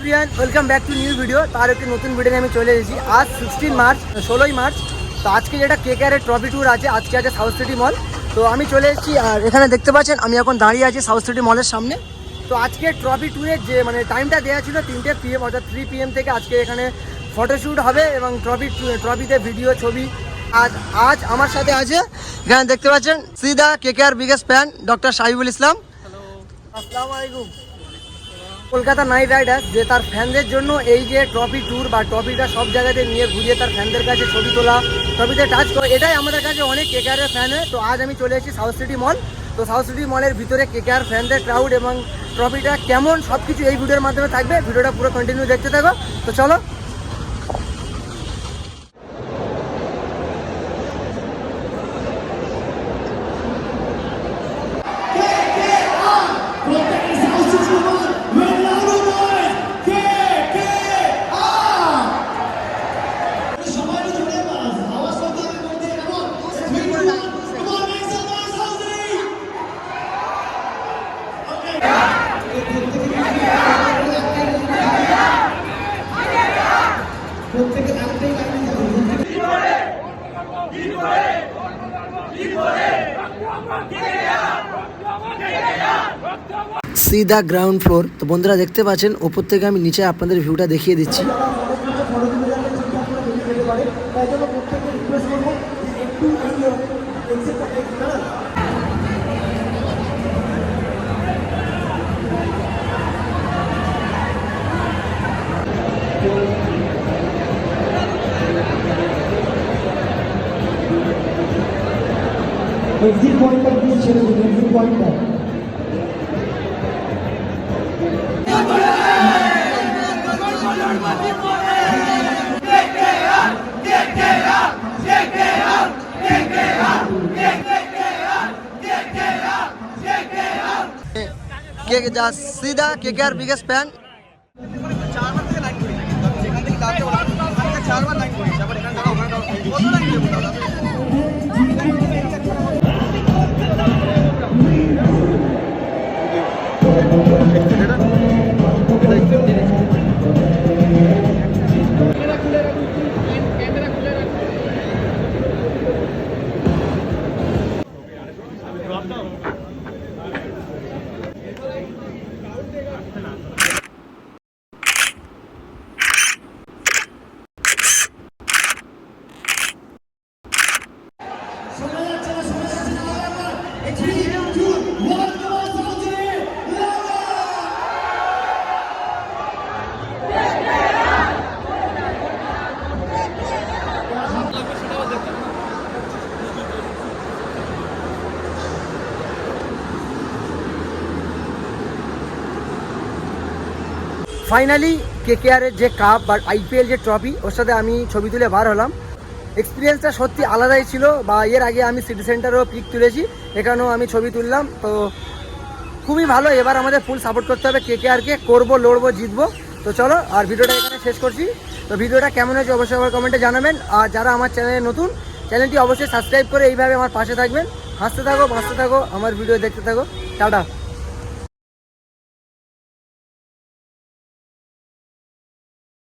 Everyone, welcome back to new video. তার একটি নতুন ভিডিও নিয়ে আমি চলে এসেছি। আজ 16 মার্চ, 16ই মার্চ। তো আজকে যেটা কেকেআর এর ট্রফি ট্যুর আছে, আজকে আছে সাউথ সিটি মল। তো আমি চলে এসেছি, আর এখানে দেখতে পাচ্ছেন আমি এখন দাঁড়িয়ে আছি সাউথ সিটি মলের সামনে। তো আজকে ট্রফি ট্যুরের যে টাইমটা দেওয়া ছিল 3টে PM, অর্থাৎ 3 PM থেকে আজকে এখানে ফটোশ্যুট হবে এবং ট্রফিতে ভিডিও ছবি। আজ আমার সাথে আছে, এখানে দেখতে পাচ্ছেন সিদা কেকেআর বিগেস্ট ফ্যান ডক্টর সাহিবুল ইসলাম। আসসালামু আলাইকুম। কলকাতা নাইট রাইডার্স যে তার ফ্যানদের জন্য এই যে ট্রফি ট্যুর বা ট্রফিটা সব জায়গাতে নিয়ে ঘুরিয়ে তার ফ্যানদের কাছে ছবি তোলা, ট্রফিতে টাচ করে, এটাই আমাদের কাছে অনেক কেকেআরের ফ্যান হয়। তো আজ আমি চলে এসেছি সাউথ সিটি মল। তো সাউথ সিটি মলের ভিতরে কেকেআর ফ্যানদের ক্রাউড এবং ট্রফিটা কেমন সব কিছু এই ভিডিওর মাধ্যমে থাকবে। ভিডিওটা পুরো কন্টিনিউ দেখতে থাকো। তো চলো। C the ground floor. তো বন্ধুরা দেখতে পাচ্ছেন, ওপর থেকে আমি নিচে আপনাদের ভিউটা দেখিয়ে দিচ্ছি। এক্সিট পয়েন্টটা দিয়ে ছেড়ে দিন, এক্সিট পয়েন্টটা। সিদা কেকেআর বিগেস্ট ফ্যান। চারবার থেকে লাইন করি, যেখান থেকে চারবার লাইন করি, তারপর এখানে দাঁড়াও, ওখানে দাঁড়াও, কত লাইন দেবো দাদা? ফাইনালি কেকেআরের যে কাপ বা IPL যে ট্রফি, ওর সাথে আমি ছবি তুলে বার হলাম। এক্সপিরিয়েন্সটা সত্যি আলাদাই ছিল। বা এর আগে আমি সিটি সেন্টারেও পিক তুলেছি, এখানেও আমি ছবি তুললাম। তো খুবই ভালো। এবার আমাদের ফুল সাপোর্ট করতে হবে কেকেআরকে, করবো, লড়বো, জিতবো। তো চলো, আর ভিডিওটা এখানে শেষ করছি। তো ভিডিওটা কেমন হয়েছে অবশ্যই আমার কমেন্টে জানাবেন। আর যারা আমার চ্যানেলে নতুন, চ্যানেলটি অবশ্যই সাবস্ক্রাইব করে এইভাবে আমার পাশে থাকবেন। হাসতে থাকো, বাঁচতে থাকো, আমার ভিডিও দেখতে থাকো। টাটা।